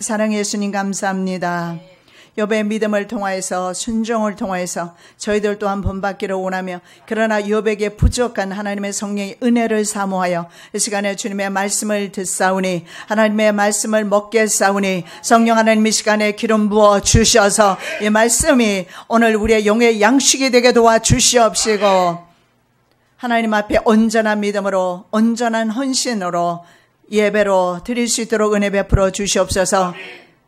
사랑의 예수님 감사합니다. 욥의 믿음을 통하여서 순종을 통하여서 저희들 또한 본받기를 원하며 그러나 욥에게 부족한 하나님의 성령의 은혜를 사모하여 이 시간에 주님의 말씀을 듣사오니 하나님의 말씀을 먹게 싸우니 성령 하나님 이 시간에 기름 부어 주셔서 이 말씀이 오늘 우리의 영의 양식이 되게 도와주시옵시고 하나님 앞에 온전한 믿음으로 온전한 헌신으로 예배로 드릴 수 있도록 은혜 베풀어 주시옵소서.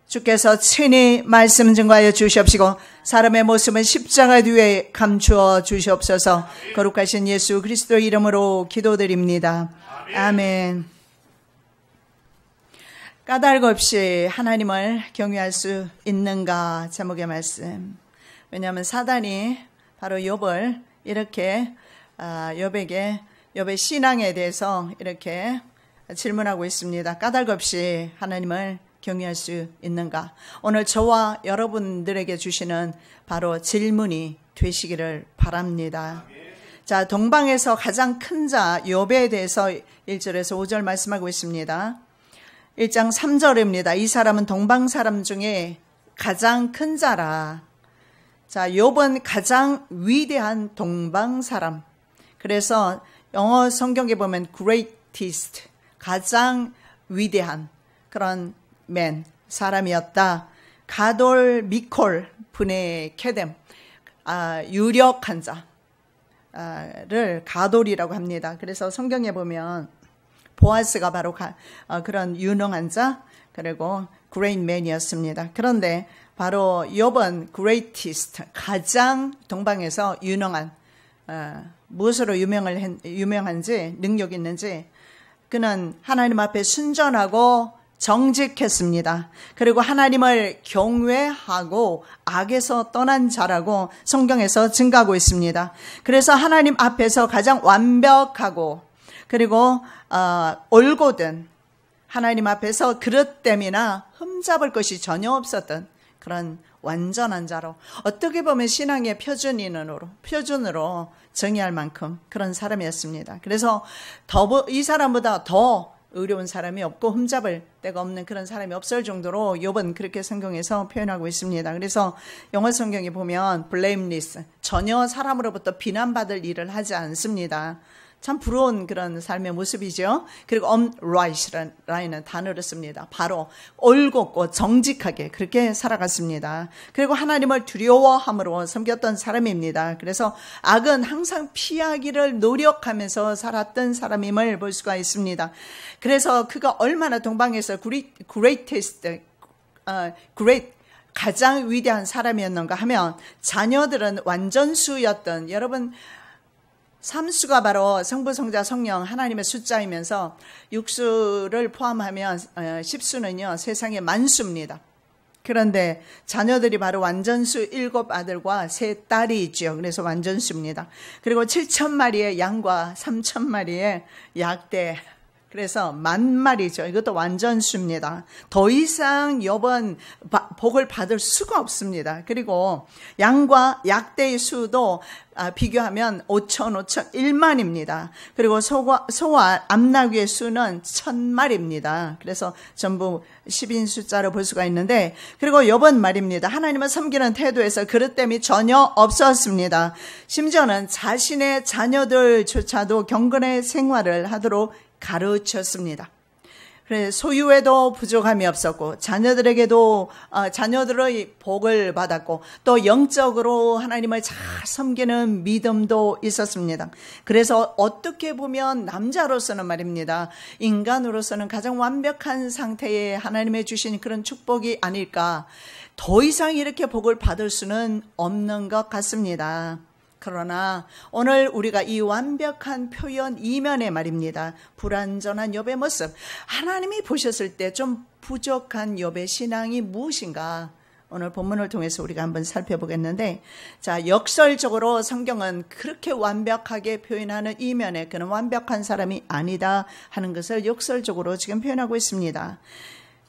주께서 친히 말씀 증거하여 주시옵시고 사람의 모습은 십자가 뒤에 감추어 주시옵소서. 거룩하신 예수 그리스도 이름으로 기도드립니다. 아멘. 까닭 없이 하나님을 경외할 수 있는가 제목의 말씀. 왜냐하면 사단이 바로 욥을 이렇게 욥에게 욥의 신앙에 대해서 이렇게 질문하고 있습니다. 까닭 없이 하나님을 경외할 수 있는가? 오늘 저와 여러분들에게 주시는 바로 질문이 되시기를 바랍니다. 자, 동방에서 가장 큰 자 욥에 대해서 1절에서 5절 말씀하고 있습니다. 1장 3절입니다. 이 사람은 동방 사람 중에 가장 큰 자라. 자, 욥은 가장 위대한 동방 사람. 그래서 영어 성경에 보면 greatest, 가장 위대한 그런 사람이었다. 가돌 미콜 분의 케뎀, 유력한 자를 가돌이라고 합니다. 그래서 성경에 보면 보아스가 바로 그런 유능한 자, 그리고 great man이었습니다. 그런데 바로 욥은 greatest, 가장 동방에서 유능한, 무엇으로 유명한지, 능력 있는지, 그는 하나님 앞에 순전하고 정직했습니다. 그리고 하나님을 경외하고 악에서 떠난 자라고 성경에서 증가하고 있습니다. 그래서 하나님 앞에서 가장 완벽하고 그리고 올곧은 하나님 앞에서 그릇됨이나 흠잡을 것이 전혀 없었던 그런 완전한 자로, 어떻게 보면 신앙의 표준으로 정의할 만큼 그런 사람이었습니다. 그래서 이 사람보다 더 의로운 사람이 없고 흠잡을 데가 없는 그런 사람이 없을 정도로 욥은 그렇게 성경에서 표현하고 있습니다. 그래서 영어 성경에 보면 blameless, 전혀 사람으로부터 비난받을 일을 하지 않습니다. 참 부러운 그런 삶의 모습이죠. 그리고 upright라는 단어를 씁니다. 바로 올곧고 정직하게 그렇게 살아갔습니다. 그리고 하나님을 두려워함으로 섬겼던 사람입니다. 그래서 악은 항상 피하기를 노력하면서 살았던 사람임을 볼 수가 있습니다. 그래서 그가 얼마나 동방에서 가장 위대한 사람이었는가 하면 자녀들은 완전수였던, 여러분 삼수가 바로 성부, 성자, 성령 하나님의 숫자이면서 육수를 포함하면 10수는요 세상의 만수입니다. 그런데 자녀들이 바로 완전수 7 아들과 3 딸이 있죠. 그래서 완전수입니다. 그리고 7,000마리의 양과 3,000마리의 약대, 그래서 10,000마리죠. 이것도 완전수입니다. 더 이상 욥은 복을 받을 수가 없습니다. 그리고 양과 약대의 수도 비교하면 5천, 1만입니다. 그리고 소와 암나귀의 수는 1,000마리입니다. 그래서 전부 10인 숫자로 볼 수가 있는데, 그리고 욥은 말입니다. 하나님을 섬기는 태도에서 그릇됨이 전혀 없었습니다. 심지어는 자신의 자녀들조차도 경건의 생활을 하도록 가르쳤습니다. 그래서 소유에도 부족함이 없었고 자녀들에게도 자녀들의 복을 받았고 또 영적으로 하나님을 잘 섬기는 믿음도 있었습니다. 그래서 어떻게 보면 남자로서는 말입니다, 인간으로서는 가장 완벽한 상태에 하나님의 주신 그런 축복이 아닐까. 더 이상 이렇게 복을 받을 수는 없는 것 같습니다. 그러나 오늘 우리가 이 완벽한 표현 이면에 말입니다, 불완전한 욥의 모습, 하나님이 보셨을 때 좀 부족한 욥의 신앙이 무엇인가, 오늘 본문을 통해서 우리가 한번 살펴보겠는데, 자, 역설적으로 성경은 그렇게 완벽하게 표현하는 이면에 그는 완벽한 사람이 아니다 하는 것을 역설적으로 지금 표현하고 있습니다.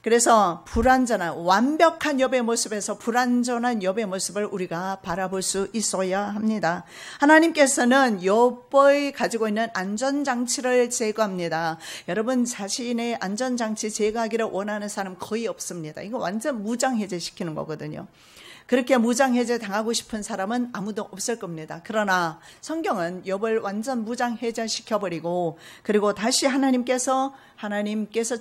그래서 불완전한 완벽한 욥의 모습에서 불완전한 욥의 모습을 우리가 바라볼 수 있어야 합니다. 하나님께서는 욥이 가지고 있는 안전장치를 제거합니다. 여러분 자신의 안전장치 제거하기를 원하는 사람 거의 없습니다. 이거 완전 무장해제시키는 거거든요. 그렇게 무장해제 당하고 싶은 사람은 아무도 없을 겁니다. 그러나 성경은 욥을 완전 무장해제시켜버리고 그리고 다시 하나님께서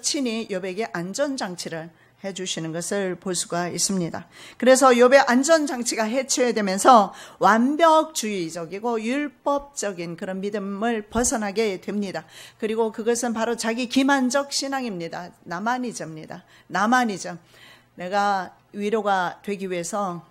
친히 욥에게 안전장치를 해주시는 것을 볼 수가 있습니다. 그래서 욥의 안전장치가 해체되면서 완벽주의적이고 율법적인 그런 믿음을 벗어나게 됩니다. 그리고 그것은 바로 자기 기만적 신앙입니다. 나만이즘입니다. 나만이즘. 내가 위로가 되기 위해서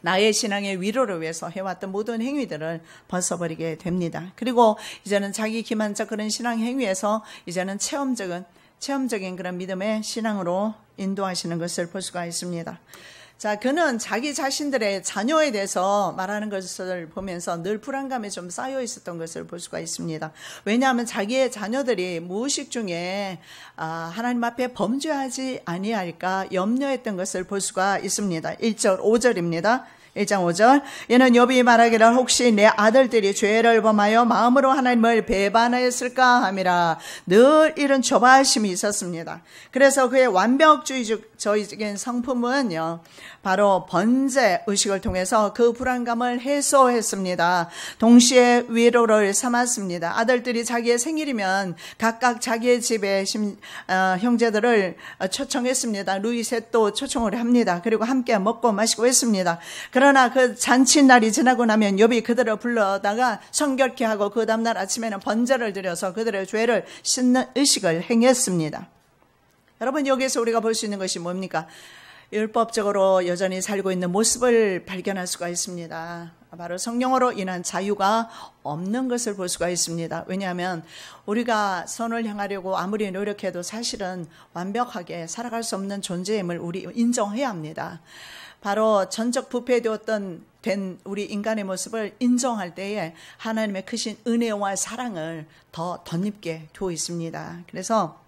나의 신앙의 위로를 위해서 해왔던 모든 행위들을 벗어버리게 됩니다. 그리고 이제는 자기 기만적 그런 신앙 행위에서 이제는 체험적인 그런 믿음의 신앙으로 인도하시는 것을 볼 수가 있습니다. 자, 그는 자기 자신들의 자녀에 대해서 말하는 것을 보면서 늘 불안감에 좀 쌓여 있었던 것을 볼 수가 있습니다. 왜냐하면 자기의 자녀들이 무의식 중에 하나님 앞에 범죄하지 아니할까 염려했던 것을 볼 수가 있습니다. 1절 5절입니다. 1장 5절 이는 욥이 말하기를 혹시 내 아들들이 죄를 범하여 마음으로 하나님을 배반하였을까 함이라. 늘 이런 조바심이 있었습니다. 그래서 그의 완벽주의적인 성품은요 바로 번제 의식을 통해서 그 불안감을 해소했습니다. 동시에 위로를 삼았습니다. 아들들이 자기의 생일이면 각각 자기의 집에 형제들을 초청했습니다. 루이셋도 초청을 합니다. 그리고 함께 먹고 마시고 했습니다. 그러나 그 잔치날이 지나고 나면 욥이 그들을 불러다가 성결케 하고 그 다음날 아침에는 번제를 드려서 그들의 죄를 씻는 의식을 행했습니다. 여러분 여기에서 우리가 볼 수 있는 것이 뭡니까? 율법적으로 여전히 살고 있는 모습을 발견할 수가 있습니다. 바로 성령으로 인한 자유가 없는 것을 볼 수가 있습니다. 왜냐하면 우리가 선을 향하려고 아무리 노력해도 사실은 완벽하게 살아갈 수 없는 존재임을 우리 인정해야 합니다. 바로 전적 부패되었던 우리 인간의 모습을 인정할 때에 하나님의 크신 은혜와 사랑을 더 덧입게 두어 있습니다. 그래서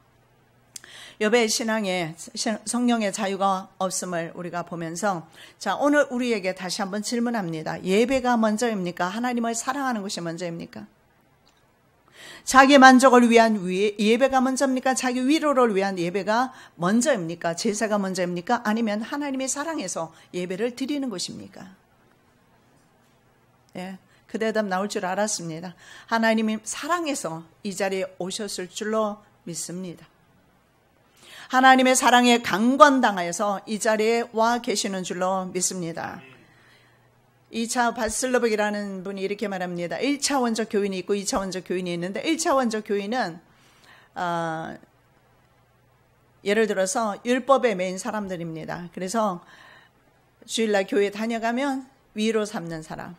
욥의 신앙에 성령의 자유가 없음을 우리가 보면서 자 오늘 우리에게 다시 한번 질문합니다. 예배가 먼저입니까? 하나님을 사랑하는 것이 먼저입니까? 자기 만족을 위한 예배가 먼저입니까? 자기 위로를 위한 예배가 먼저입니까? 제사가 먼저입니까? 아니면 하나님의 사랑에서 예배를 드리는 것입니까? 예, 그 대답 나올 줄 알았습니다. 하나님이 사랑해서 이 자리에 오셨을 줄로 믿습니다. 하나님의 사랑에 강권당하여서 이 자리에 와 계시는 줄로 믿습니다. 2차 바슬로백이라는 분이 이렇게 말합니다. 1차 원적 교인이 있고 2차 원적 교인이 있는데 1차 원적 교인은 예를 들어서 율법에 매인 사람들입니다. 그래서 주일날 교회 다녀가면 위로 삼는 사람.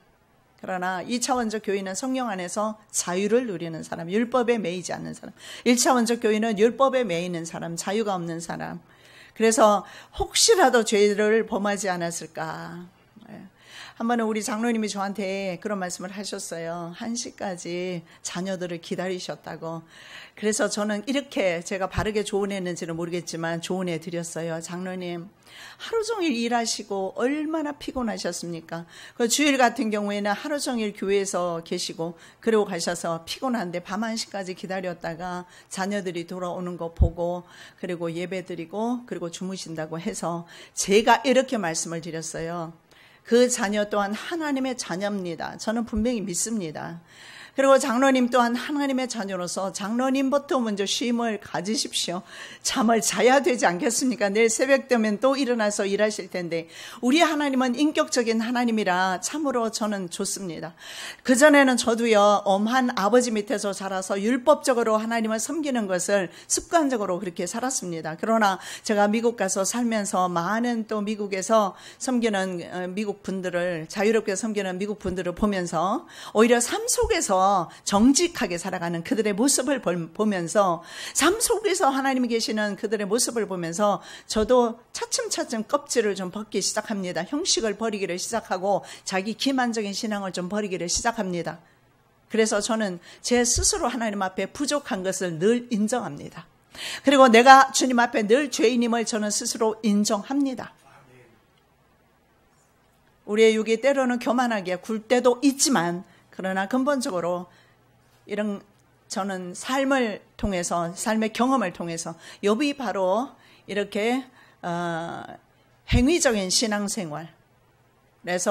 그러나 2차 원적 교인은 성령 안에서 자유를 누리는 사람, 율법에 매이지 않는 사람. 1차 원적 교인은 율법에 매이는 사람, 자유가 없는 사람. 그래서 혹시라도 죄를 범하지 않았을까. 한 번은 우리 장로님이 저한테 그런 말씀을 하셨어요. 1시까지 자녀들을 기다리셨다고. 그래서 저는 이렇게 제가 바르게 조언했는지는 모르겠지만 조언해 드렸어요. 장로님, 하루 종일 일하시고 얼마나 피곤하셨습니까? 그 주일 같은 경우에는 하루 종일 교회에서 계시고 그러고 가셔서 피곤한데 밤 1시까지 기다렸다가 자녀들이 돌아오는 거 보고 그리고 예배 드리고 그리고 주무신다고 해서 제가 이렇게 말씀을 드렸어요. 그 자녀 또한 하나님의 자녀입니다. 저는 분명히 믿습니다. 그리고 장로님 또한 하나님의 자녀로서 장로님부터 먼저 쉼을 가지십시오. 잠을 자야 되지 않겠습니까? 내일 새벽 되면 또 일어나서 일하실 텐데 우리 하나님은 인격적인 하나님이라 참으로 저는 좋습니다. 그전에는 저도요 엄한 아버지 밑에서 자라서 율법적으로 하나님을 섬기는 것을 습관적으로 그렇게 살았습니다. 그러나 제가 미국 가서 살면서 많은 또 미국에서 섬기는 미국 분들을 자유롭게 섬기는 미국 분들을 보면서 오히려 삶 속에서 정직하게 살아가는 그들의 모습을 보면서 삶 속에서 하나님이 계시는 그들의 모습을 보면서 저도 차츰차츰 껍질을 좀 벗기 시작합니다. 형식을 버리기를 시작하고 자기 기만적인 신앙을 좀 버리기를 시작합니다. 그래서 저는 제 스스로 하나님 앞에 부족한 것을 늘 인정합니다. 그리고 내가 주님 앞에 늘 죄인임을 저는 스스로 인정합니다. 우리의 육이 때로는 교만하게 굴 때도 있지만, 그러나 근본적으로 이런 저는 삶을 통해서, 삶의 경험을 통해서 욥이 바로 이렇게 행위적인 신앙생활에서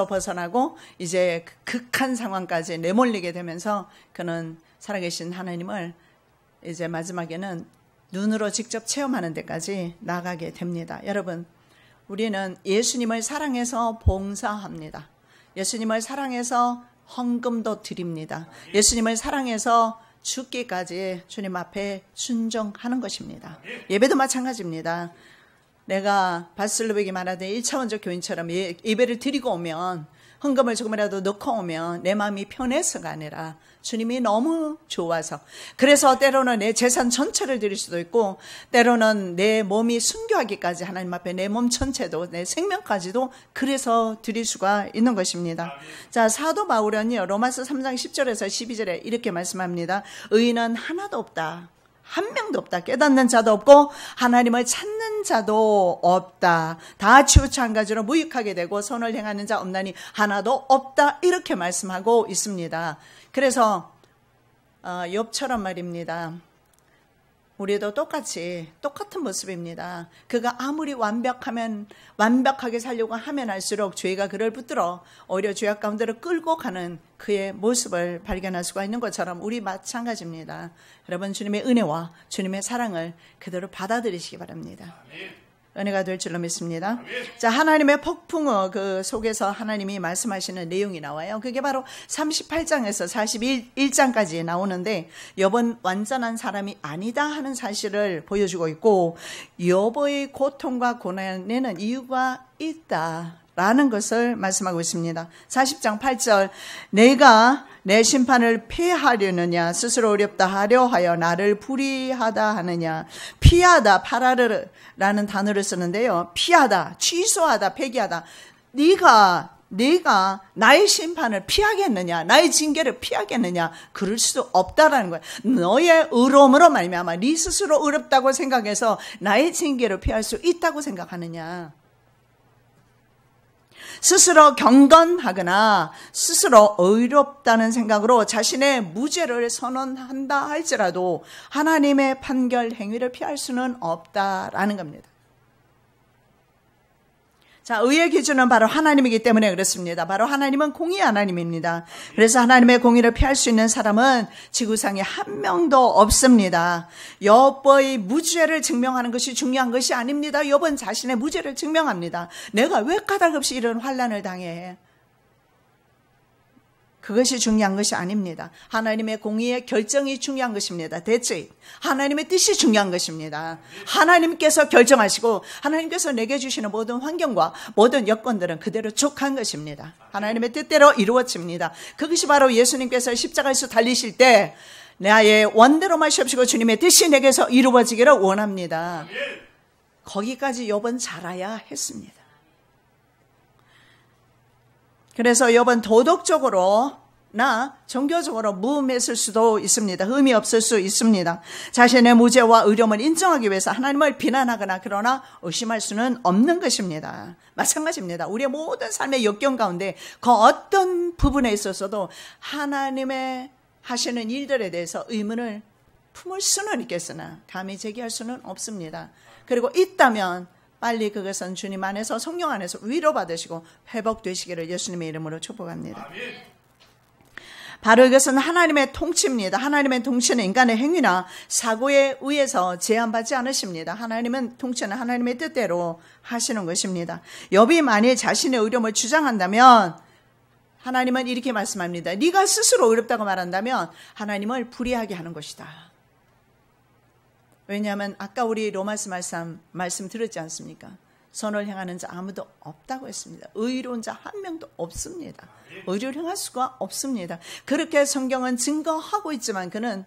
벗어나고 이제 극한 상황까지 내몰리게 되면서 그는 살아계신 하나님을 이제 마지막에는 눈으로 직접 체험하는 데까지 나가게 됩니다. 여러분, 우리는 예수님을 사랑해서 봉사합니다. 예수님을 사랑해서 헌금도 드립니다. 예수님을 사랑해서 죽기까지 주님 앞에 순종하는 것입니다. 예배도 마찬가지입니다. 내가 바슬로백이 말하던 1차원적 교인처럼 예배를 드리고 오면, 헌금을 조금이라도 넣고 오면 내 마음이 편해서가 아니라 주님이 너무 좋아서, 그래서 때로는 내 재산 전체를 드릴 수도 있고, 때로는 내 몸이 순교하기까지 하나님 앞에 내 몸 전체도, 내 생명까지도 그래서 드릴 수가 있는 것입니다. 자, 사도 바울은요, 로마서 3장 10절에서 12절에 이렇게 말씀합니다. 의인은 하나도 없다. 한 명도 없다. 깨닫는 자도 없고 하나님을 찾는 자도 없다. 다 치우쳐 한 가지로 무익하게 되고 선을 행하는 자 없나니 하나도 없다. 이렇게 말씀하고 있습니다. 그래서 욥처럼 말입니다. 우리도 똑같은 모습입니다. 그가 아무리 완벽하게 살려고 하면 할수록 죄가 그를 붙들어 오히려 죄악 가운데로 끌고 가는 그의 모습을 발견할 수가 있는 것처럼 우리 마찬가지입니다. 여러분, 주님의 은혜와 주님의 사랑을 그대로 받아들이시기 바랍니다. 은혜가 될 줄로 믿습니다. 자, 하나님의 폭풍어 그 속에서 하나님이 말씀하시는 내용이 나와요. 그게 바로 38장에서 41장까지 나오는데, 욥은 완전한 사람이 아니다 하는 사실을 보여주고 있고, 욥의 고통과 고난에는 이유가 있다라는 것을 말씀하고 있습니다. 40장 8절, 내가 내 심판을 피하려느냐, 스스로 어렵다 하려 하여 나를 불의하다 하느냐. 피하다, 파라르라는 단어를 쓰는데요. 피하다, 취소하다, 폐기하다. 네가 나의 심판을 피하겠느냐, 나의 징계를 피하겠느냐, 그럴 수도 없다라는 거예요. 너의 의로움으로 말미암아 네 스스로 어렵다고 생각해서 나의 징계를 피할 수 있다고 생각하느냐. 스스로 경건하거나 스스로 의롭다는 생각으로 자신의 무죄를 선언한다 할지라도 하나님의 판결 행위를 피할 수는 없다라는 겁니다. 자, 의의 기준은 바로 하나님이기 때문에 그렇습니다. 바로 하나님은 공의 하나님입니다. 그래서 하나님의 공의를 피할 수 있는 사람은 지구상에 한 명도 없습니다. 욥의 무죄를 증명하는 것이 중요한 것이 아닙니다. 욥은 자신의 무죄를 증명합니다. 내가 왜 까닭없이 이런 환난을 당해? 그것이 중요한 것이 아닙니다. 하나님의 공의의 결정이 중요한 것입니다. 대체 하나님의 뜻이 중요한 것입니다. 하나님께서 결정하시고 하나님께서 내게 주시는 모든 환경과 모든 여건들은 그대로 족한 것입니다. 하나님의 뜻대로 이루어집니다. 그것이 바로 예수님께서 십자가에서 달리실 때 나의 원대로 마시옵시고 주님의 뜻이 내게서 이루어지기를 원합니다. 거기까지 욥은 자라야 했습니다. 그래서 욥은 도덕적으로나 종교적으로 무음했을 수도 있습니다. 흠이 없을 수 있습니다. 자신의 무죄와 의로움을 인정하기 위해서 하나님을 비난하거나 그러나 의심할 수는 없는 것입니다. 마찬가지입니다. 우리의 모든 삶의 역경 가운데 그 어떤 부분에 있어서도 하나님의 하시는 일들에 대해서 의문을 품을 수는 있겠으나 감히 제기할 수는 없습니다. 그리고 있다면 빨리 그것은 주님 안에서 성령 안에서 위로받으시고 회복되시기를 예수님의 이름으로 축복합니다. 바로 이것은 하나님의 통치입니다. 하나님의 통치는 인간의 행위나 사고에 의해서 제한받지 않으십니다. 하나님은 통치는 하나님의 뜻대로 하시는 것입니다. 욥이 만일 자신의 의로움을 주장한다면 하나님은 이렇게 말씀합니다. 네가 스스로 의롭다고 말한다면 하나님을 불의하게 하는 것이다. 왜냐하면 아까 우리 로마서 말씀 들었지 않습니까? 선을 행하는 자 아무도 없다고 했습니다. 의로운 자 한 명도 없습니다. 의를 행할 수가 없습니다. 그렇게 성경은 증거하고 있지만 그는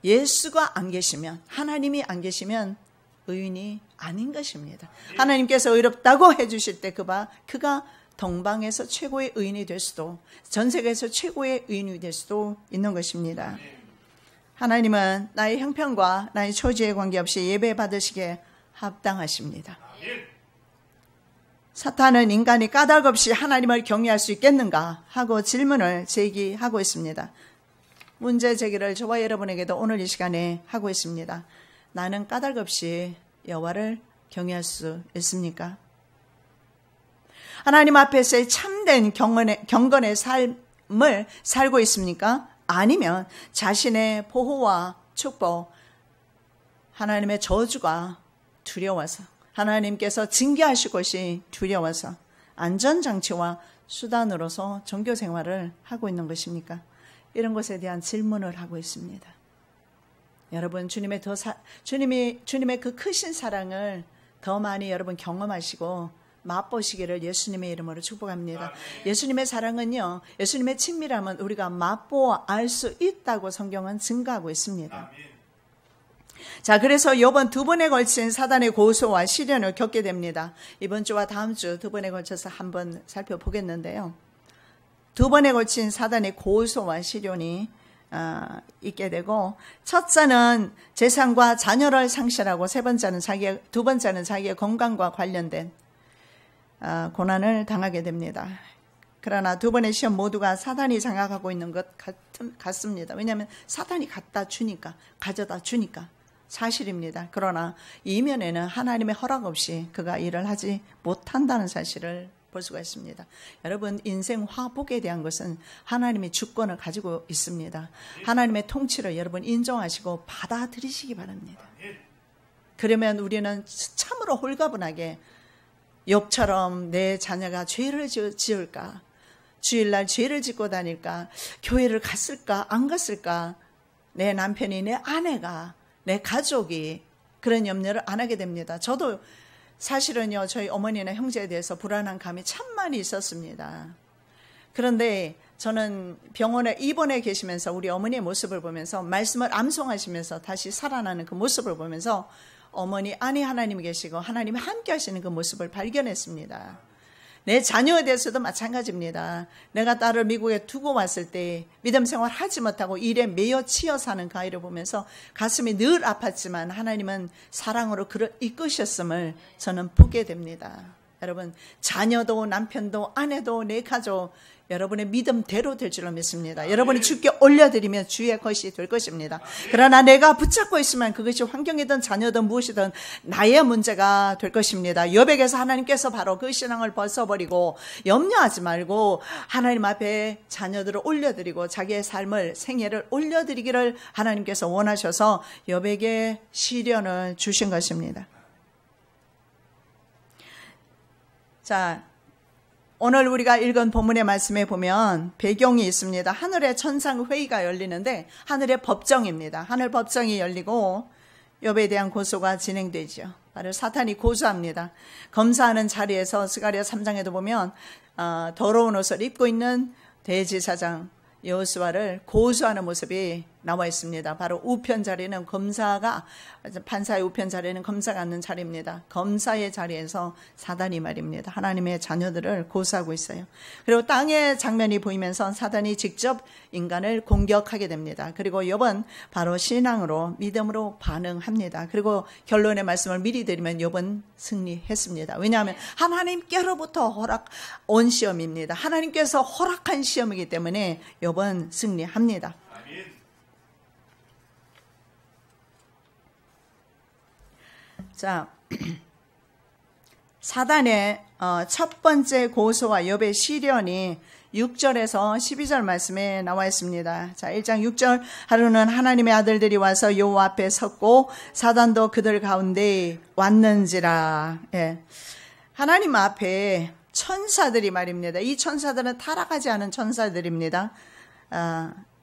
예수가 안 계시면, 하나님이 안 계시면 의인이 아닌 것입니다. 하나님께서 의롭다고 해주실 때 그가 동방에서 최고의 의인이 될 수도, 전 세계에서 최고의 의인이 될 수도 있는 것입니다. 하나님은 나의 형편과 나의 처지에 관계없이 예배 받으시기에 합당하십니다. 사탄은 인간이 까닭없이 하나님을 경외할 수 있겠는가 하고 질문을 제기하고 있습니다. 문제 제기를 저와 여러분에게도 오늘 이 시간에 하고 있습니다. 나는 까닭없이 여호와를 경외할 수 있습니까? 하나님 앞에서의 참된 경건의 삶을 살고 있습니까? 아니면 자신의 보호와 축복, 하나님의 저주가 두려워서, 하나님께서 징계하실 것이 두려워서 안전장치와 수단으로서 종교 생활을 하고 있는 것입니까? 이런 것에 대한 질문을 하고 있습니다. 여러분, 주님의 그 크신 사랑을 더 많이 여러분 경험하시고 맛보시기를 예수님의 이름으로 축복합니다. 예수님의 사랑은요, 예수님의 친밀함은 우리가 맛보아 알 수 있다고 성경은 증거하고 있습니다. 자, 그래서 이번 두 번에 걸친 사단의 고소와 시련을 겪게 됩니다. 이번 주와 다음 주 두 번에 걸쳐서 한번 살펴보겠는데요. 두 번에 걸친 사단의 고소와 시련이 있게 되고, 첫째는 재산과 자녀를 상실하고, 두 번째는 자기의 건강과 관련된 고난을 당하게 됩니다. 그러나 두 번의 시험 모두가 사단이 장악하고 있는 것 같습니다. 왜냐하면 사단이 갖다 주니까, 가져다 주니까 사실입니다. 그러나 이면에는 하나님의 허락 없이 그가 일을 하지 못한다는 사실을 볼 수가 있습니다. 여러분, 인생 화복에 대한 것은 하나님의 주권을 가지고 있습니다. 하나님의 통치를 여러분 인정하시고 받아들이시기 바랍니다. 그러면 우리는 참으로 홀가분하게 욥처럼 내 자녀가 죄를 지을까? 주일날 죄를 짓고 다닐까? 교회를 갔을까? 안 갔을까? 내 남편이, 내 아내가, 내 가족이 그런 염려를 안 하게 됩니다. 저도 사실은요, 저희 어머니나 형제에 대해서 불안한 감이 참 많이 있었습니다. 그런데 저는 병원에 입원해 계시면서 우리 어머니의 모습을 보면서 말씀을 암송하시면서 다시 살아나는 그 모습을 보면서 어머니 안에 하나님이 계시고 하나님이 함께 하시는 그 모습을 발견했습니다. 내 자녀에 대해서도 마찬가지입니다. 내가 딸을 미국에 두고 왔을 때 믿음 생활 하지 못하고 일에 매여 치여 사는 그 아이를 보면서 가슴이 늘 아팠지만 하나님은 사랑으로 그를 이끄셨음을 저는 보게 됩니다. 여러분, 자녀도 남편도 아내도 내 가족, 여러분의 믿음대로 될 줄로 믿습니다. 여러분이 주께 올려드리면 주의 것이 될 것입니다. 그러나 내가 붙잡고 있으면 그것이 환경이든 자녀든 무엇이든 나의 문제가 될 것입니다. 욥에게서 하나님께서 바로 그 신앙을 벗어버리고 염려하지 말고 하나님 앞에 자녀들을 올려드리고 자기의 삶을, 생애를 올려드리기를 하나님께서 원하셔서 욥에게 시련을 주신 것입니다. 자, 오늘 우리가 읽은 본문의 말씀에 보면 배경이 있습니다. 하늘의 천상회의가 열리는데 하늘의 법정입니다. 하늘 법정이 열리고 욥에 대한 고소가 진행되죠. 바로 사탄이 고소합니다. 검사하는 자리에서 스가랴 3장에도 보면 더러운 옷을 입고 있는 대제사장 여호수아를 고소하는 모습이 나와 있습니다. 바로 우편 자리는 검사가, 판사의 우편 자리는 검사가 앉는 자리입니다. 검사의 자리에서 사단이 말입니다. 하나님의 자녀들을 고소하고 있어요. 그리고 땅의 장면이 보이면서 사단이 직접 인간을 공격하게 됩니다. 그리고 욥은 바로 신앙으로, 믿음으로 반응합니다. 그리고 결론의 말씀을 미리 드리면 욥은 승리했습니다. 왜냐하면 하나님께로부터 온 시험입니다. 하나님께서 허락한 시험이기 때문에 욥은 승리합니다. 자, 사단의 첫 번째 고소와 욥의 시련이 6절에서 12절 말씀에 나와 있습니다. 자, 1장 6절, 하루는 하나님의 아들들이 와서 여호와 앞에 섰고 사단도 그들 가운데 왔는지라. 예. 하나님 앞에 천사들이 말입니다. 이 천사들은 타락하지 않은 천사들입니다.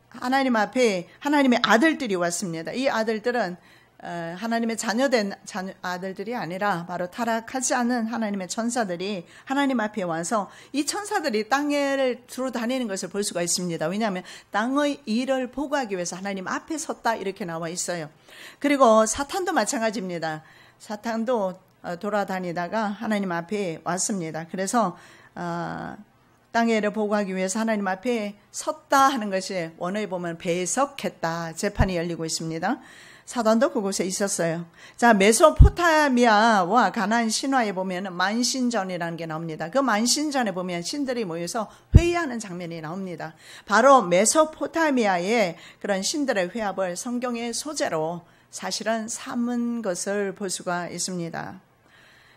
하나님 앞에 하나님의 아들들이 왔습니다. 이 아들들은 하나님의 자녀된 아들들이 아니라 바로 타락하지 않은 하나님의 천사들이 하나님 앞에 와서 이 천사들이 땅을 두루 다니는 것을 볼 수가 있습니다. 왜냐하면 땅의 일을 보고하기 위해서 하나님 앞에 섰다 이렇게 나와 있어요. 그리고 사탄도 마찬가지입니다. 사탄도 돌아다니다가 하나님 앞에 왔습니다. 그래서 땅의 보고하기 위해서 하나님 앞에 섰다 하는 것이 원어에 보면 배석했다. 재판이 열리고 있습니다. 사단도 그곳에 있었어요. 자, 메소포타미아와 가나안 신화에 보면 만신전이라는 게 나옵니다. 그 만신전에 보면 신들이 모여서 회의하는 장면이 나옵니다. 바로 메소포타미아의 그런 신들의 회합을 성경의 소재로 사실은 삼은 것을 볼 수가 있습니다.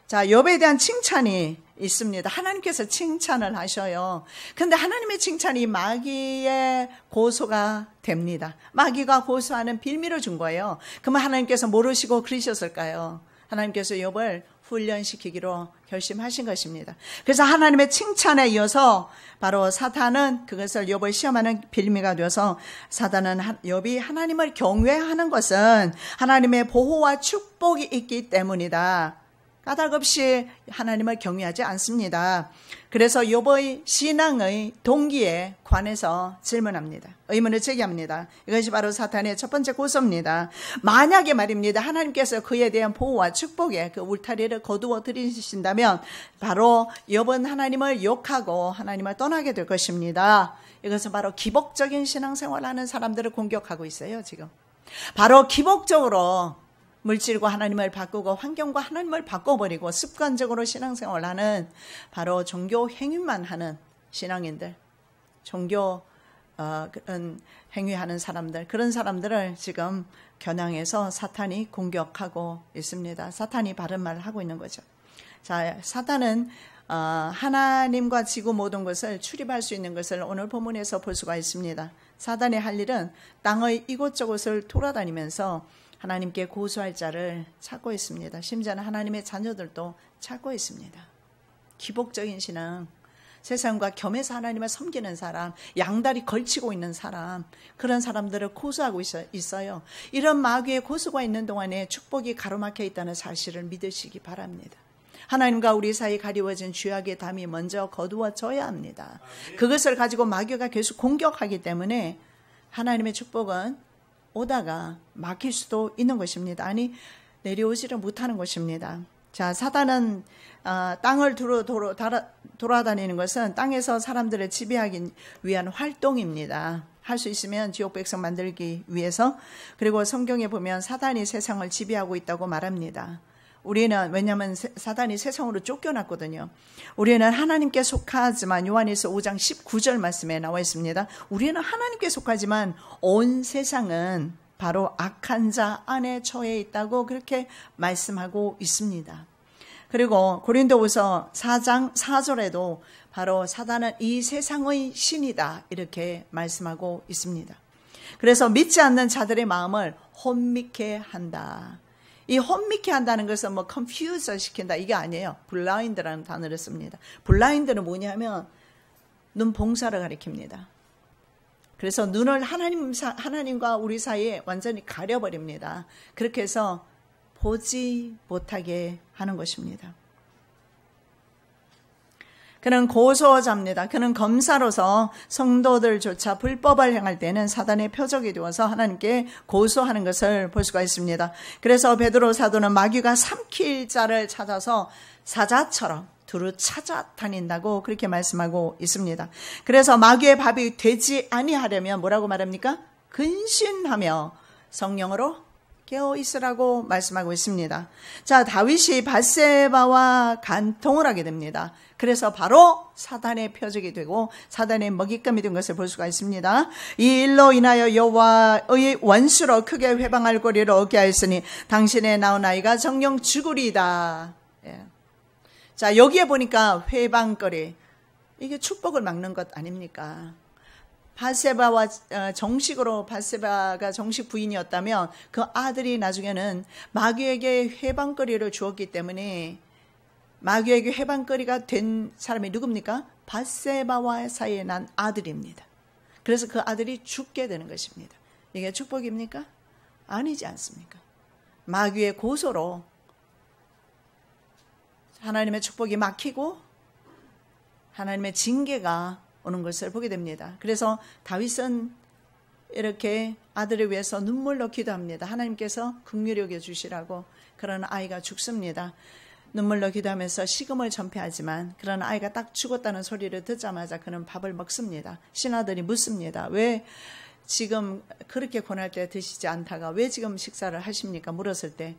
자, 욥에 대한 칭찬이 있습니다. 하나님께서 칭찬을 하셔요. 근데 하나님의 칭찬이 마귀의 고소가 됩니다. 마귀가 고소하는 빌미를 준 거예요. 그러면 하나님께서 모르시고 그러셨을까요? 하나님께서 욥을 훈련시키기로 결심하신 것입니다. 그래서 하나님의 칭찬에 이어서 바로 사탄은 그것을 욥을 시험하는 빌미가 되어서 사탄은 욥이 하나님을 경외하는 것은 하나님의 보호와 축복이 있기 때문이다. 까닭없이 하나님을 경외하지 않습니다. 그래서 욥의 신앙의 동기에 관해서 질문합니다. 의문을 제기합니다. 이것이 바로 사탄의 첫 번째 고소입니다. 만약에 말입니다. 하나님께서 그에 대한 보호와 축복의 그 울타리를 거두어 들이신다면 바로 욥은 하나님을 욕하고 하나님을 떠나게 될 것입니다. 이것은 바로 기복적인 신앙생활을 하는 사람들을 공격하고 있어요. 지금 바로 기복적으로 물질과 하나님을 바꾸고 환경과 하나님을 바꿔버리고 습관적으로 신앙생활을 하는 바로 종교 행위만 하는 신앙인들, 종교 그런 행위하는 사람들, 그런 사람들을 지금 겨냥해서 사탄이 공격하고 있습니다. 사탄이 바른 말을 하고 있는 거죠. 자, 사탄은 하나님과 지구 모든 것을 출입할 수 있는 것을 오늘 본문에서 볼 수가 있습니다. 사탄의 할 일은 땅의 이곳저곳을 돌아다니면서 하나님께 고소할 자를 찾고 있습니다. 심지어는 하나님의 자녀들도 찾고 있습니다. 기복적인 신앙, 세상과 겸해서 하나님을 섬기는 사람, 양다리 걸치고 있는 사람, 그런 사람들을 고소하고 있어요. 이런 마귀의 고소가 있는 동안에 축복이 가로막혀 있다는 사실을 믿으시기 바랍니다. 하나님과 우리 사이 가리워진 죄악의 담이 먼저 거두어져야 합니다. 그것을 가지고 마귀가 계속 공격하기 때문에 하나님의 축복은 오다가 막힐 수도 있는 것입니다. 아니, 내려오지를 못하는 것입니다. 자, 사단은 땅을 돌아다니는 것은 땅에서 사람들을 지배하기 위한 활동입니다. 할 수 있으면 지옥 백성 만들기 위해서. 그리고 성경에 보면 사단이 세상을 지배하고 있다고 말합니다. 우리는 왜냐하면 사단이 세상으로 쫓겨났거든요. 우리는 하나님께 속하지만 요한일서 5장 19절 말씀에 나와 있습니다. 우리는 하나님께 속하지만 온 세상은 바로 악한 자 안에 처해 있다고 그렇게 말씀하고 있습니다. 그리고 고린도후서 4장 4절에도 바로 사단은 이 세상의 신이다 이렇게 말씀하고 있습니다. 그래서 믿지 않는 자들의 마음을 혼미케 한다. 이 혼미케 한다는 것은 뭐 confuse 시킨다 이게 아니에요. 블라인드라는 단어를 씁니다. 블라인드는 뭐냐면 눈 봉사를 가리킵니다. 그래서 눈을 하나님과 우리 사이에 완전히 가려버립니다. 그렇게 해서 보지 못하게 하는 것입니다. 그는 고소자입니다. 그는 검사로서 성도들조차 불법을 행할 때는 사단의 표적이 되어서 하나님께 고소하는 것을 볼 수가 있습니다. 그래서 베드로 사도는 마귀가 삼킬 자를 찾아서 사자처럼 두루 찾아다닌다고 그렇게 말씀하고 있습니다. 그래서 마귀의 밥이 되지 아니하려면 뭐라고 말합니까? 근신하며 성령으로 깨어 있으라고 말씀하고 있습니다. 자, 다윗이 바세바와 간통을 하게 됩니다. 그래서 바로 사단의 표적이 되고 사단의 먹잇감이 된 것을 볼 수가 있습니다. 이 일로 인하여 여호와의 원수로 크게 회방할 거리를 얻게 하였으니 당신의 낳은 아이가 정령 죽으리이다. 예. 자, 여기에 보니까 회방거리, 이게 축복을 막는 것 아닙니까? 바세바와 정식으로 바세바가 정식 부인이었다면 그 아들이 나중에는 마귀에게 회방거리를 주었기 때문에 마귀에게 회방거리가 된 사람이 누굽니까? 바세바와 사이에 난 아들입니다. 그래서 그 아들이 죽게 되는 것입니다. 이게 축복입니까? 아니지 않습니까? 마귀의 고소로 하나님의 축복이 막히고 하나님의 징계가 오는 것을 보게 됩니다. 그래서 다윗은 이렇게 아들을 위해서 눈물로 기도합니다. 하나님께서 긍휼히 여겨 주시라고. 그런 아이가 죽습니다. 눈물로 기도하면서 식음을 전폐하지만 그런 아이가 딱 죽었다는 소리를 듣자마자 그는 밥을 먹습니다. 신하들이 묻습니다. 왜 지금 그렇게 고날 때 드시지 않다가 왜 지금 식사를 하십니까? 물었을 때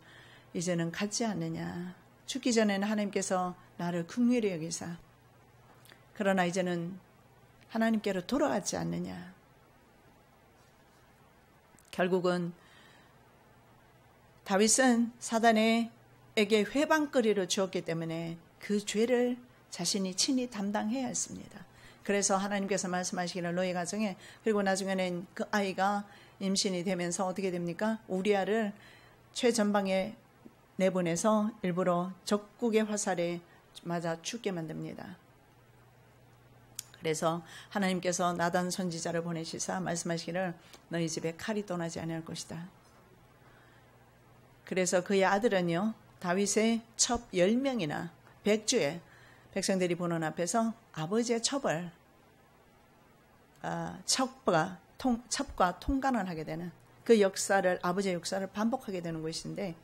이제는 같지 않느냐. 죽기 전에는 하나님께서 나를 긍휼히 여기사 그러나 이제는 하나님께로 돌아가지 않느냐. 결국은 다윗은 사단에게 회방거리를 주었기 때문에 그 죄를 자신이 친히 담당해야 했습니다. 그래서 하나님께서 말씀하시기를 너희 가정에 그리고 나중에는 그 아이가 임신이 되면서 어떻게 됩니까? 우리아를 최전방에 내보내서 일부러 적국의 화살에 맞아 죽게 만듭니다. 그래서 하나님께서 나단 선지자를 보내시사 말씀하시기를 너희 집에 칼이 떠나지 아니할 것이다. 그래서 그의 아들은요 다윗의 첩 10명이나 백주에 백성들이 보는 앞에서 아버지의 첩과 통간을 하게 되는 그 역사를 아버지의 역사를 반복하게 되는 것인데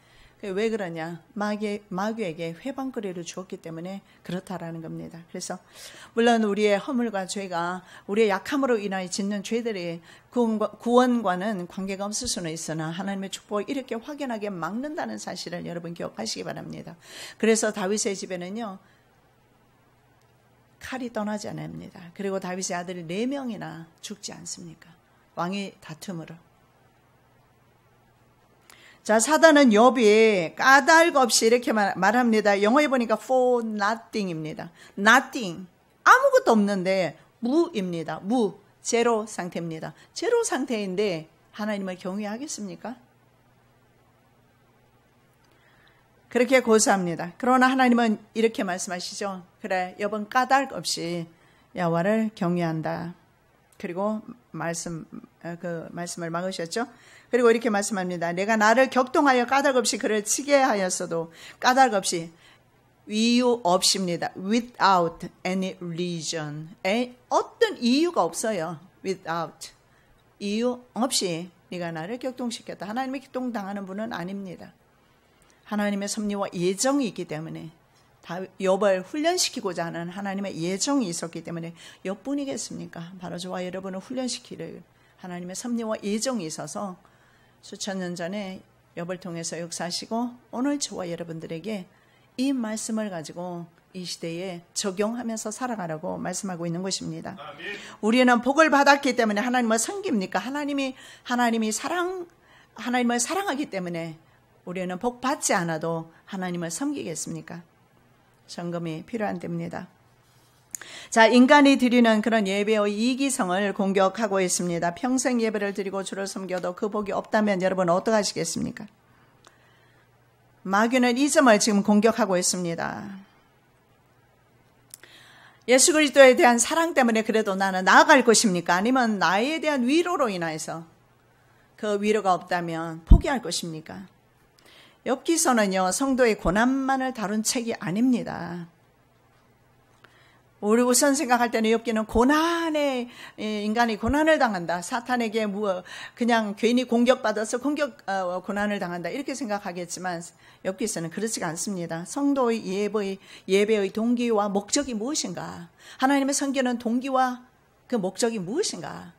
왜 그러냐? 마귀에게 회방거리를 주었기 때문에 그렇다라는 겁니다. 그래서 물론 우리의 허물과 죄가 우리의 약함으로 인하여 짓는 죄들이 구원과는 관계가 없을 수는 있으나 하나님의 축복을 이렇게 확연하게 막는다는 사실을 여러분 기억하시기 바랍니다. 그래서 다윗의 집에는요 칼이 떠나지 않습니다. 그리고 다윗의 아들이 4명이나 죽지 않습니까? 왕의 다툼으로. 자, 사단은 욥이 까닭 없이 이렇게 말합니다. 영어에 보니까 for nothing입니다. nothing, 아무것도 없는데 무입니다. 제로 상태입니다. 제로 상태인데 하나님을 경외하겠습니까? 그렇게 고소합니다. 그러나 하나님은 이렇게 말씀하시죠. 그래, 욥은 까닭 없이 여호와를 경외한다. 그리고 말씀을 막으셨죠. 그리고 이렇게 말씀합니다. 내가 나를 격동하여 까닭 없이 그를 치게 하였어도 까닭 없이 이유 없이입니다. Without any reason. 어떤 이유가 없어요. Without. 이유 없이 네가 나를 격동시켰다. 하나님의 격동당하는 분은 아닙니다. 하나님의 섭리와 예정이 있기 때문에 욥을 훈련시키고자 하는 하나님의 예정이 있었기 때문에 욥뿐이겠습니까? 바로 저와 여러분을 훈련시키를 하나님의 섭리와 예정이 있어서 수천 년 전에 욥을 통해서 역사하시고 오늘 저와 여러분들에게 이 말씀을 가지고 이 시대에 적용하면서 살아가라고 말씀하고 있는 것입니다. 아멘. 우리는 복을 받았기 때문에 하나님을 섬깁니까? 하나님을 사랑하기 때문에 우리는 복 받지 않아도 하나님을 섬기겠습니까? 점검이 필요한 때입니다. 자, 인간이 드리는 그런 예배의 이기성을 공격하고 있습니다. 평생 예배를 드리고 주를 섬겨도 그 복이 없다면 여러분 어떡하시겠습니까? 마귀는 이 점을 지금 공격하고 있습니다. 예수 그리스도에 대한 사랑 때문에 그래도 나는 나아갈 것입니까? 아니면 나에 대한 위로로 인해서 그 위로가 없다면 포기할 것입니까? 욥기서는요 성도의 고난만을 다룬 책이 아닙니다. 우리 우선 생각할 때는 욥기는 인간이 고난을 당한다. 사탄에게 그냥 괜히 공격받아서 고난을 당한다. 이렇게 생각하겠지만 욥기서는 그렇지가 않습니다. 성도의 예배의 동기와 목적이 무엇인가? 하나님의 섬기는 동기와 그 목적이 무엇인가?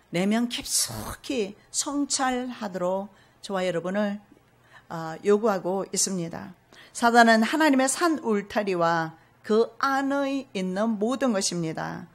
내면 깊숙이 성찰하도록 저와 여러분을 요구하고 있습니다. 사단은 하나님의 산 울타리와 그 안에 있는 모든 것입니다.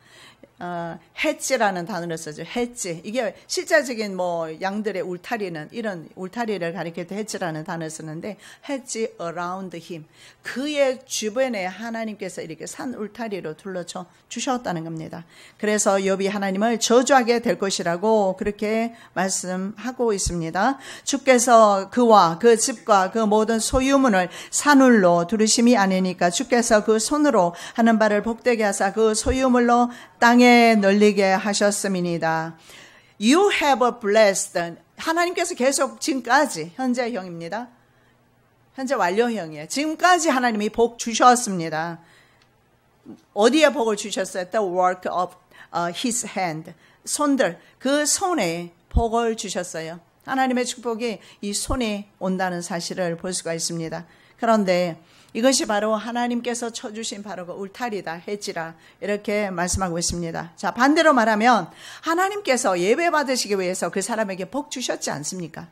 해지라는 단어를 쓰죠. 해지. 이게 실제적인 양들의 울타리는 이런 울타리를 가리킬 때 해지라는 단어를 쓰는데 해지 around him. 그의 주변에 하나님께서 이렇게 산 울타리로 둘러쳐 주셨다는 겁니다. 그래서 욥이 하나님을 저주하게 될 것이라고 그렇게 말씀하고 있습니다. 주께서 그와 그 집과 그 모든 소유물을 산울로 두르심이 아니니까 주께서 그 손으로 하는 바를 복되게 하사 그 소유물로 땅에 널리게 하셨음이니이다. You have blessed. 하나님께서 계속 지금까지 현재형입니다. 현재 완료형이에요. 지금까지 하나님이 복 주셨습니다. 어디에 복을 주셨어요? The work of his hand. 손들, 그 손에 복을 주셨어요. 하나님의 축복이 이 손에 온다는 사실을 볼 수가 있습니다. 그런데 이것이 바로 하나님께서 쳐주신 바로 그 울타리다, 해지라, 이렇게 말씀하고 있습니다. 자, 반대로 말하면 하나님께서 예배 받으시기 위해서 그 사람에게 복 주셨지 않습니까?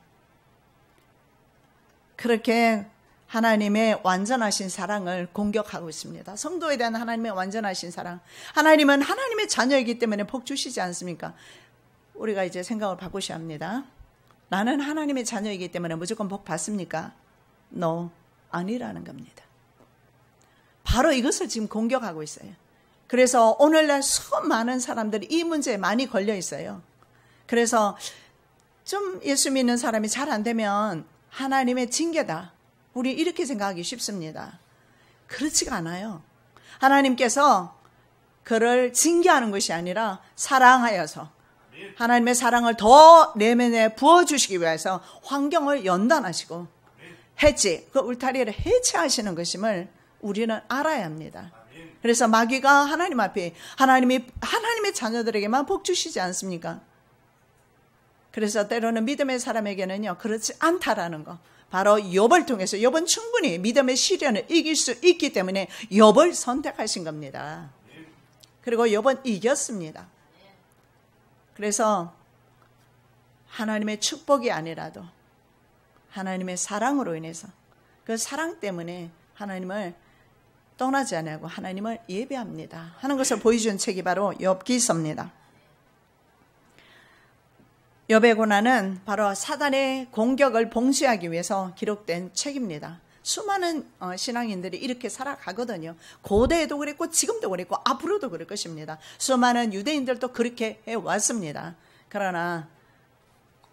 그렇게 하나님의 완전하신 사랑을 공격하고 있습니다. 성도에 대한 하나님의 완전하신 사랑. 하나님은 하나님의 자녀이기 때문에 복 주시지 않습니까? 우리가 이제 생각을 바꾸셔야 합니다. 나는 하나님의 자녀이기 때문에 무조건 복 받습니까? No, 아니라는 겁니다. 바로 이것을 지금 공격하고 있어요. 그래서 오늘날 수많은 사람들이 이 문제에 많이 걸려 있어요. 그래서 좀 예수 믿는 사람이 잘 안 되면 하나님의 징계다, 우리 이렇게 생각하기 쉽습니다. 그렇지가 않아요. 하나님께서 그를 징계하는 것이 아니라 사랑하여서 하나님의 사랑을 더 내면에 부어주시기 위해서 환경을 연단하시고 해치, 그 울타리를 해체하시는 것임을 우리는 알아야 합니다. 그래서 마귀가 하나님 앞에 하나님의 자녀들에게만 복 주시지 않습니까? 그래서 때로는 믿음의 사람에게는요, 그렇지 않다라는 거. 바로 욥을 통해서 욥은 충분히 믿음의 시련을 이길 수 있기 때문에 욥을 선택하신 겁니다. 그리고 욥은 이겼습니다. 그래서 하나님의 축복이 아니라도 하나님의 사랑으로 인해서 그 사랑 때문에 하나님을 떠나지 않고 하나님을 예배합니다 하는 것을 보여준 책이 바로 욥기서입니다. 욥의 고난은 바로 사단의 공격을 봉쇄하기 위해서 기록된 책입니다. 수많은 신앙인들이 이렇게 살아가거든요. 고대에도 그랬고 지금도 그랬고 앞으로도 그럴 것입니다. 수많은 유대인들도 그렇게 해왔습니다. 그러나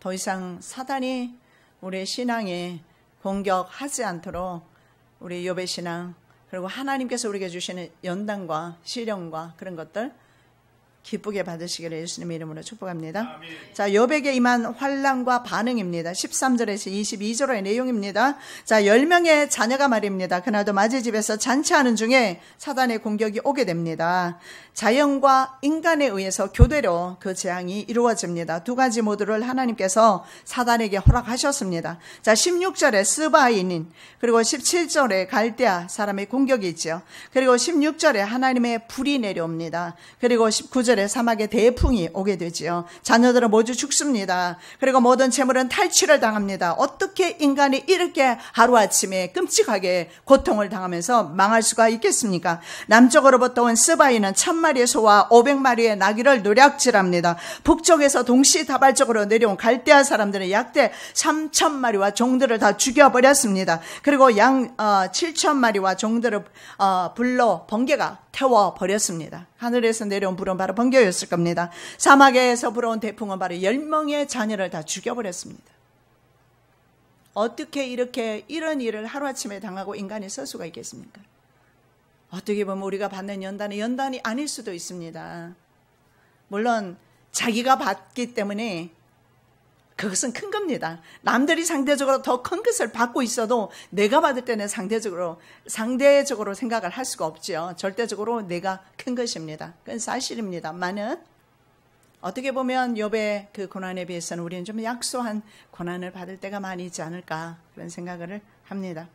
더 이상 사단이 우리의 신앙에 공격하지 않도록 우리 욥의 신앙, 그리고 하나님께서 우리에게 주시는 연단과 시련과 그런 것들 기쁘게 받으시기를 예수님의 이름으로 축복합니다. 아멘. 자, 욥에게 임한 환난과 반응입니다. 13절에서 22절의 내용입니다. 자, 10명의 자녀가 말입니다. 그날도 맞이집에서 잔치하는 중에 사단의 공격이 오게 됩니다. 자연과 인간에 의해서 교대로 그 재앙이 이루어집니다. 두 가지 모두를 하나님께서 사단에게 허락하셨습니다. 자, 16절에 스바인인, 그리고 17절에 갈대아 사람의 공격이 있죠. 그리고 16절에 하나님의 불이 내려옵니다. 그리고 19절에 사막에 대풍이 오게 되지요. 자녀들은 모두 죽습니다. 그리고 모든 재물은 탈취를 당합니다. 어떻게 인간이 이렇게 하루아침에 끔찍하게 고통을 당하면서 망할 수가 있겠습니까? 남쪽으로부터 온 스바인은 1000마리의 소와 500마리의 나귀를 노략질합니다. 북쪽에서 동시다발적으로 내려온 갈대아 사람들은 약대 3000마리와 종들을 다 죽여버렸습니다. 그리고 양 7000마리와 종들을 불로 번개가 태워버렸습니다. 하늘에서 내려온 불은 바로 번개였을 겁니다. 사막에서 불어온 대풍은 바로 10명의 자녀를 다 죽여버렸습니다. 어떻게 이런 일을 하루아침에 당하고 인간이 설 수가 있겠습니까? 어떻게 보면 우리가 받는 연단이 아닐 수도 있습니다. 물론 자기가 받기 때문에 그것은 큰 겁니다. 남들이 상대적으로 더 큰 것을 받고 있어도 내가 받을 때는 상대적으로 생각을 할 수가 없죠. 절대적으로 내가 큰 것입니다. 그건 사실입니다만은 어떻게 보면 욥의 그 고난에 비해서는 우리는 좀 약소한 고난을 받을 때가 많이 있지 않을까, 그런 생각을 합니다.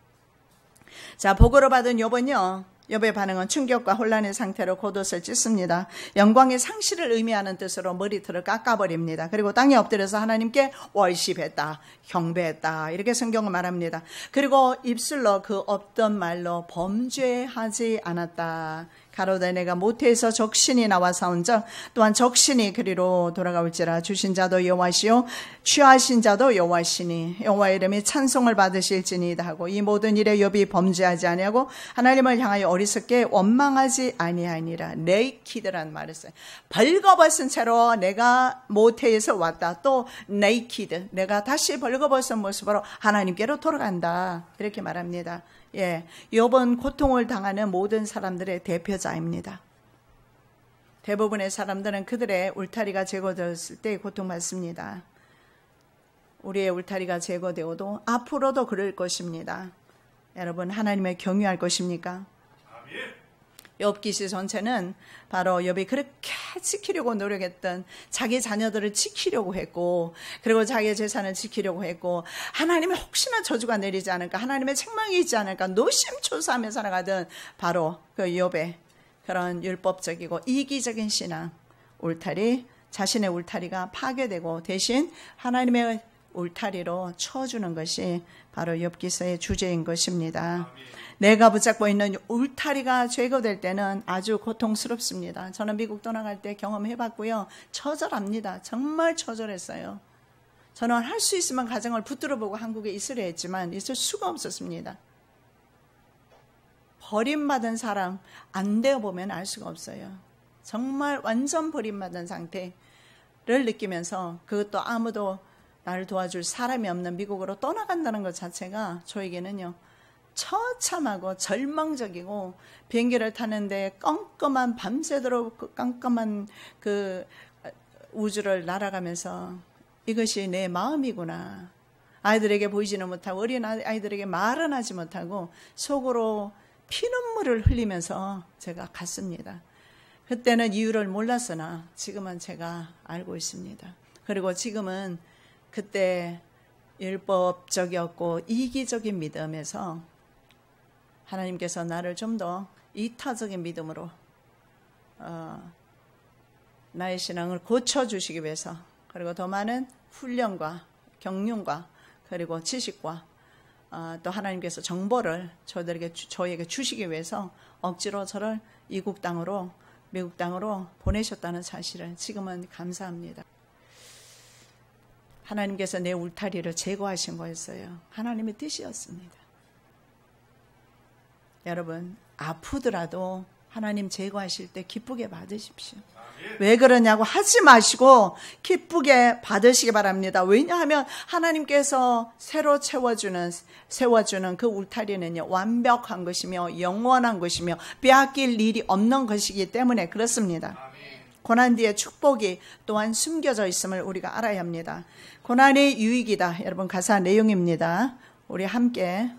자, 복으로 받은 욥은요, 욥의 반응은 충격과 혼란의 상태로 겉옷을 찢습니다. 영광의 상실을 의미하는 뜻으로 머리털을 깎아버립니다. 그리고 땅에 엎드려서 하나님께 월십했다, 경배했다, 이렇게 성경은 말합니다. 그리고 입술로 그 없던 말로 범죄하지 않았다. 가로되 내가 모태에서 적신이 나와 사온즉 또한 적신이 그리로 돌아가올지라. 주신 자도 여호와시요 취하신 자도 여호와시니 여호와의 이름이 찬송을 받으실지니이다 하고, 이 모든 일에 욥이 범죄하지 아니하고 하나님을 향하여 어리석게 원망하지 아니하니라. 네이키드라는 말을 써요. 벌거벗은 채로 내가 모태에서 왔다. 또 네이키드, 내가 다시 벌거벗은 모습으로 하나님께로 돌아간다, 이렇게 말합니다. 예, 욥은 고통을 당하는 모든 사람들의 대표자입니다. 대부분의 사람들은 그들의 울타리가 제거되었을 때 고통받습니다. 우리의 울타리가 제거되어도 앞으로도 그럴 것입니다. 여러분, 하나님을 경유할 것입니까? 욥기시 전체는 바로 욥이 그렇게 지키려고 노력했던, 자기 자녀들을 지키려고 했고, 그리고 자기의 재산을 지키려고 했고, 하나님의 혹시나 저주가 내리지 않을까, 하나님의 책망이 있지 않을까 노심초사하며 살아가던 바로 그 욥의 그런 율법적이고 이기적인 신앙, 울타리, 자신의 울타리가 파괴되고 대신 하나님의 울타리로 쳐주는 것이 바로 욥기서의 주제인 것입니다. 내가 붙잡고 있는 울타리가 제거될 때는 아주 고통스럽습니다. 저는 미국 떠나갈 때 경험해봤고요. 처절합니다. 정말 처절했어요. 저는 할 수 있으면 가정을 붙들어보고 한국에 있으려 했지만 있을 수가 없었습니다. 버림받은 사람 안 되어보면 알 수가 없어요. 정말 완전 버림받은 상태를 느끼면서, 그것도 아무도 나를 도와줄 사람이 없는 미국으로 떠나간다는 것 자체가 저에게는요, 처참하고 절망적이고, 비행기를 타는데 껌껌한, 밤새도록 깜깜한 그 우주를 날아가면서 이것이 내 마음이구나. 아이들에게 보이지는 못하고, 어린 아이들에게 말은 하지 못하고 속으로 피눈물을 흘리면서 제가 갔습니다. 그때는 이유를 몰랐으나 지금은 제가 알고 있습니다. 그리고 지금은 그때 율법적이었고 이기적인 믿음에서 하나님께서 나를 좀 더 이타적인 믿음으로 나의 신앙을 고쳐주시기 위해서, 그리고 더 많은 훈련과 경륜과 그리고 지식과 또 하나님께서 정보를 저에게 주시기 위해서 억지로 저를 이국 땅으로, 미국 땅으로 보내셨다는 사실을 지금은 감사합니다. 하나님께서 내 울타리를 제거하신 거였어요. 하나님의 뜻이었습니다. 여러분, 아프더라도 하나님 제거하실 때 기쁘게 받으십시오. 왜 그러냐고 하지 마시고 기쁘게 받으시기 바랍니다. 왜냐하면 하나님께서 새로 세워주는 그 울타리는요, 완벽한 것이며 영원한 것이며 빼앗길 일이 없는 것이기 때문에 그렇습니다. 고난 뒤에 축복이 또한 숨겨져 있음을 우리가 알아야 합니다. 고난이 유익이다. 여러분, 가사 내용입니다. 우리 함께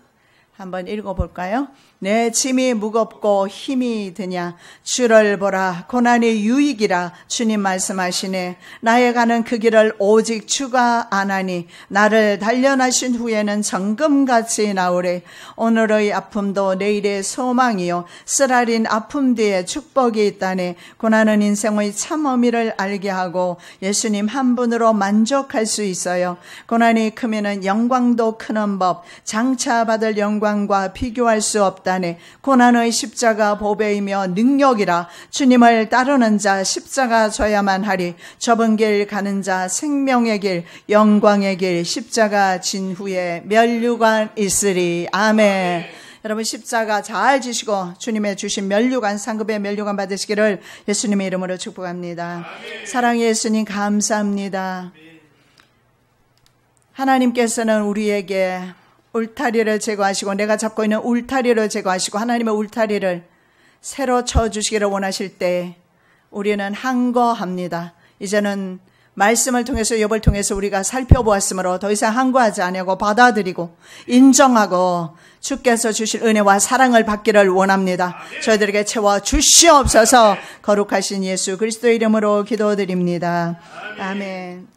한번 읽어볼까요? 내 짐이 무겁고 힘이 드냐, 주를 보라, 고난이 유익이라 주님 말씀하시네. 나의 가는 그 길을 오직 주가 아나니 나를 단련하신 후에는 정금같이 나오래. 오늘의 아픔도 내일의 소망이요, 쓰라린 아픔 뒤에 축복이 있다네. 고난은 인생의 참 의미를 알게 하고 예수님 한 분으로 만족할 수 있어요. 고난이 크면은 영광도 크는 법, 장차 받을 영광과 비교할 수 없다네. 고난의 십자가 보배이며 능력이라. 주님을 따르는 자 십자가 져야만 하리. 좁은 길 가는 자 생명의 길, 영광의 길, 십자가 진 후에 면류관 있으리. 아멘. 여러분, 십자가 잘 지시고 주님의 주신 면류관, 상급의 면류관 받으시기를 예수님의 이름으로 축복합니다. 사랑의 예수님, 감사합니다. 하나님께서는 우리에게 울타리를 제거하시고, 내가 잡고 있는 울타리를 제거하시고 하나님의 울타리를 새로 쳐주시기를 원하실 때 우리는 항거합니다. 이제는 말씀을 통해서, 욥을 통해서 우리가 살펴보았으므로 더 이상 항거하지 아니하고 받아들이고 인정하고 주께서 주실 은혜와 사랑을 받기를 원합니다. 저희들에게 채워 주시옵소서. 거룩하신 예수 그리스도의 이름으로 기도드립니다. 아멘.